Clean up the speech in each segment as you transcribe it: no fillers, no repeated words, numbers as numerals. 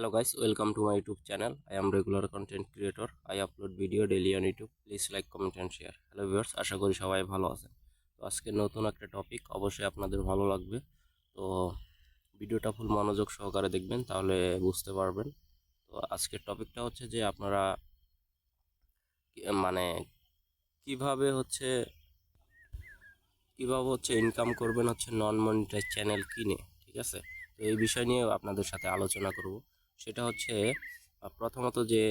Hello guys, welcome to my YouTube channel. I am regular content creator. I upload video daily on YouTube. Please like, comment and share. Hello viewers, আশা করি সবাই ভালো আছেন। তো আজকে নতুন একটা topic, অবশ্যই আপনাদের ভালো লাগবে। তো ভিডিওটা ফুল মনোযোগ সহকারে দেখবেন, তাহলে বুঝতে পারবেন। তো আজকের টপিকটা হচ্ছে যে আপনারা মানে কিভাবে হচ্ছে ইনকাম করবেন হচ্ছে নন মনিটাইজ চ্যানেল কিনে, ঠিক আছে? তো এই বিষয় নিয়ে আপনাদের সাথে আলোচনা করব। সেটা হচ্ছে প্রথমত যে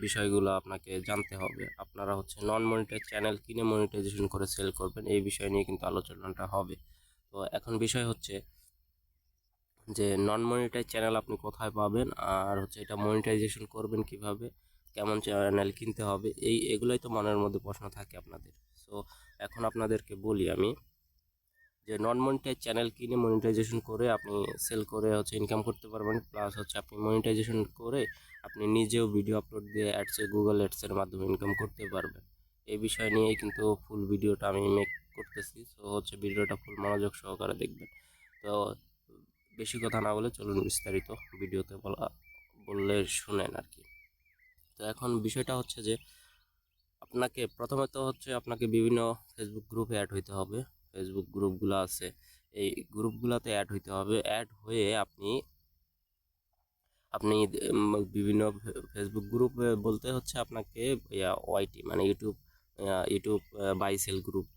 বিষয়গুলো আপনাকে জানতে হবে, আপনারা হচ্ছে নন মনিটাইজ চ্যানেল কিনে মনিটাইজেশন করে সেল করবেন, এই বিষয় নিয়ে কিন্তু আলোচনাটা হবে। তো এখন বিষয় হচ্ছে যে নন মনিটাইজ চ্যানেল আপনি কোথায় পাবেন, আর হচ্ছে এটা মনিটাইজেশন করবেন কিভাবে, কেমন চ্যানেল কিনতে হবে, এগুলোই তো মনের মধ্যে প্রশ্ন থাকে আপনাদের। সো এখন আপনাদেরকে বলি আমি যে নন মনিটাইজ চ্যানেল কিনে মনিটাইজেশন করে আপনি সেল করে হচ্ছে ইনকাম করতে পারবেন, প্লাস হচ্ছে আপনি মনিটাইজেশন করে আপনি নিজেও ভিডিও আপলোড দিয়ে অ্যাডসে গুগল অ্যাডসের মাধ্যমে ইনকাম করতে পারবেন। এই বিষয় নিয়েই কিন্তু ফুল ভিডিওটা আমি মেক করতেছি। সো হচ্ছে ভিডিওটা ফুল মনোযোগ সহকারে দেখবেন। তো বেশি কথা না বলে চলুন বিস্তারিত ভিডিওতে বললে শুনেন আর কি। তো এখন বিষয়টা হচ্ছে যে আপনাকে প্রথমত হচ্ছে আপনাকে বিভিন্ন ফেসবুক গ্রুপে অ্যাড হইতে হবে। ফেসবুক গ্রুপগুলো আছে, এই গ্রুপগুলোতে অ্যাড হইতে হবে। অ্যাড হয়ে আপনি আপনি বিভিন্ন ফেসবুক গ্রুপ বলতে হচ্ছে আপনাকে ওয়াইটি মানে ইউটিউব বাই সেল গ্রুপ,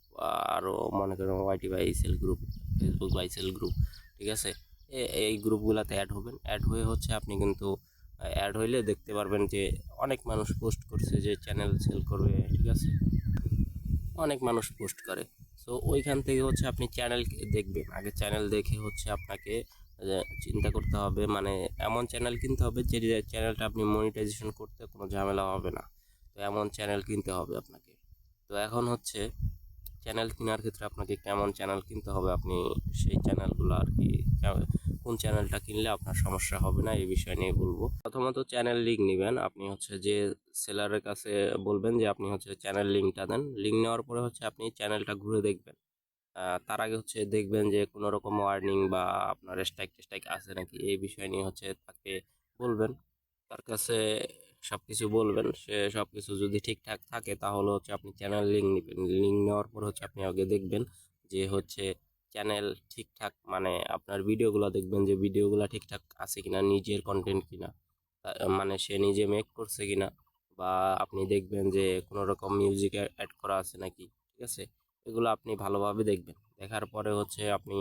আরও মনে করেন YT buy sell group, Facebook buy sell group, ঠিক আছে? এই গ্রুপগুলোতে অ্যাড হবেন। অ্যাড হয়ে হচ্ছে আপনি কিন্তু অ্যাড হইলে দেখতে পারবেন যে অনেক মানুষ পোস্ট করছে যে চ্যানেল সেল করবে, ঠিক আছে? অনেক মানুষ পোস্ট করে। সো ওইখান থেকে হচ্ছে আপনি চ্যানেল দেখবেন। আগে চ্যানেল দেখে হচ্ছে আপনাকে চিন্তা করতে হবে, মানে এমন চ্যানেল কিনতে হবে যে চ্যানেলটা আপনি মনিটাইজেশন করতে কোনো ঝামেলা হবে না। তো এমন চ্যানেল কিনতে হবে আপনাকে। তো এখন হচ্ছে চ্যানেল কেনার ক্ষেত্রে আপনাকে কেমন চ্যানেল কিনতে হবে, আপনি সেই চ্যানেলগুলো আর কি কোন চ্যানেলটা কিনলে আপনার সমস্যা হবে না, এই বিষয় নিয়ে বলবো। প্রথমত চ্যানেল লিঙ্ক নেবেন। আপনি হচ্ছে যে সেলারের কাছে বলবেন যে আপনি হচ্ছে চ্যানেল লিঙ্কটা দেন। লিঙ্ক নেওয়ার পরে হচ্ছে আপনি চ্যানেলটা ঘুরে দেখবেন। তার আগে হচ্ছে দেখবেন যে কোনো রকম ওয়ার্নিং বা আপনার স্ট্রাইক টেস্ট্রাইক আছে নাকি, এই বিষয় নিয়ে হচ্ছে তাকে বলবেন। তার কাছে সবকিছু বলবেন। সে সবকিছু যদি ঠিকঠাক থাকে তাহলে হচ্ছে আপনি চ্যানেল লিঙ্ক নেবেন। লিঙ্ক নেওয়ার পর হচ্ছে আপনি আগে দেখবেন যে হচ্ছে চ্যানেল ঠিকঠাক, মানে আপনার ভিডিওগুলো দেখবেন যে ভিডিওগুলো ঠিকঠাক আছে কিনা, নিজের কন্টেন্ট কিনা, মানে সে নিজে মেক করছে কিনা, বা আপনি দেখবেন যে কোনো রকম মিউজিক অ্যাড করা আছে নাকি, ঠিক আছে? এগুলো আপনি ভালোভাবে দেখবেন। দেখার পরে হচ্ছে আপনি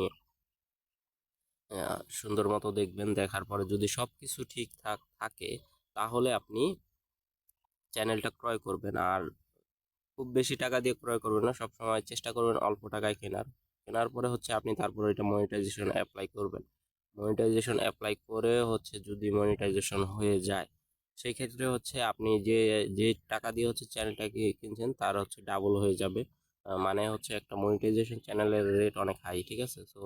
সুন্দর মতো দেখবেন। দেখার পরে যদি সব কিছু ঠিকঠাক থাকে তাহলে আপনি চ্যানেলটা ক্রয় করবেন। আর খুব বেশি টাকা দিয়ে ক্রয় করবেন না, সবসময় চেষ্টা করবেন অল্প টাকায় কেনার। কেনার পরে হচ্ছে আপনি তারপরে এটা মনিটাইজেশন অ্যাপ্লাই করবেন। মনিটাইজেশন অ্যাপ্লাই করে হচ্ছে যদি মনিটাইজেশন হয়ে যায়, সেই ক্ষেত্রে হচ্ছে আপনি যে যে টাকা দিয়ে হচ্ছে চ্যানেলটাকে কিনছেন তার হচ্ছে ডাবল হয়ে যাবে। মানে হচ্ছে একটা মনিটাইজেশন চ্যানেলের রেট অনেক হাই, ঠিক আছে? তো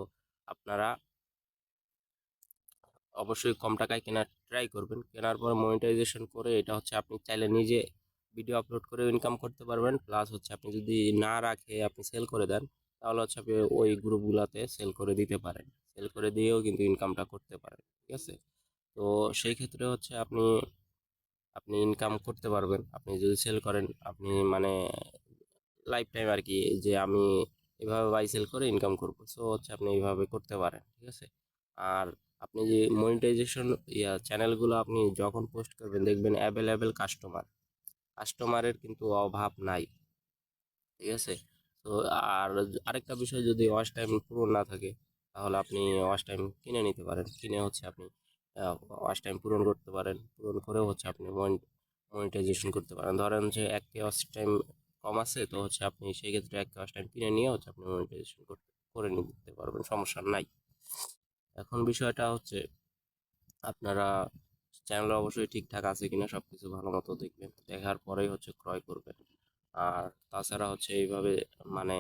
আপনারা অবশ্যই কম টাকায় কেনার ট্রাই করবেন। কেনার পর মনিটাইজেশন করে এটা হচ্ছে আপনি চাইলে নিজে ভিডিও আপলোড করে ইনকাম করতে পারবেন। প্লাস হচ্ছে আপনি যদি না রাখে আপনি সেল করে দেন, তাহলে হচ্ছে আপনি ওই গ্রুপগুলোতে সেল করে দিতে পারেন। সেল করে দিয়েও কিন্তু ইনকামটা করতে পারেন, ঠিক আছে? তো সেই ক্ষেত্রে হচ্ছে আপনি আপনি ইনকাম করতে পারবেন। আপনি যদি সেল করেন, আপনি মানে লাইফ টাইম আর কি, যে আমি এভাবে বাই সেল করে ইনকাম করবো, সো হচ্ছে আপনি এইভাবে করতে পারেন, ঠিক আছে? আর আপনি যে মনিটাইজেশন চ্যানেলগুলো আপনি যখন পোস্ট করবেন দেখবেন অ্যাভেলেবেল কাস্টমারের কিন্তু অভাব নাই, ঠিক আছে? তো আর আরেকটা বিষয়, যদি ওয়াচ টাইম পূরণ না থাকে তাহলে আপনি ওয়াচ টাইম কিনে নিতে পারেন। কিনে হচ্ছে আপনি ওয়াচ টাইম পূরণ করতে পারেন। পূরণ করেও হচ্ছে আপনি মনিটাইজেশন করতে পারেন। ধরেন যে 1K ওয়াচ টাইম কম আছে, তো হচ্ছে আপনি সেই ক্ষেত্রে 1K ওয়াচ টাইম কিনে নিয়ে হচ্ছে আপনি মনিটাইজেশন করে নিতে পারবেন, সমস্যা নাই। এখন বিষয়টা হচ্ছে আপনারা চ্যানেল অবশ্যই ঠিকঠাক আছে কিনা সবকিছু ভালো মতো দেখবেন। দেখার পরেই হচ্ছে ক্রয় করবেন। আর তাছাড়া হচ্ছে এইভাবে মানে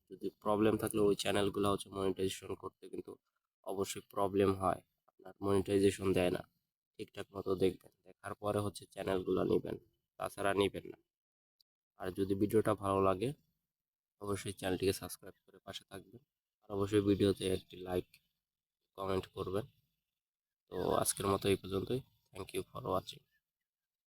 যদি প্রবলেম থাকলে ওই চ্যানেলগুলো হচ্ছে মনিটাইজেশন করতে কিন্তু অবশ্যই প্রবলেম হয়, আপনার মনিটাইজেশন দেয় না। ঠিকঠাক মতো দেখবেন, দেখার পরে হচ্ছে চ্যানেলগুলো নেবেন, তাছাড়া নেবেন না। আর যদি ভিডিওটা ভালো লাগে অবশ্যই চ্যানেলটিকে সাবস্ক্রাইব করে পাশে থাকবেন। আর অবশ্যই ভিডিওতে একটি লাইক কমেন্ট করবেন। তো আজকের মতো এই পর্যন্তই। Thank you for watching.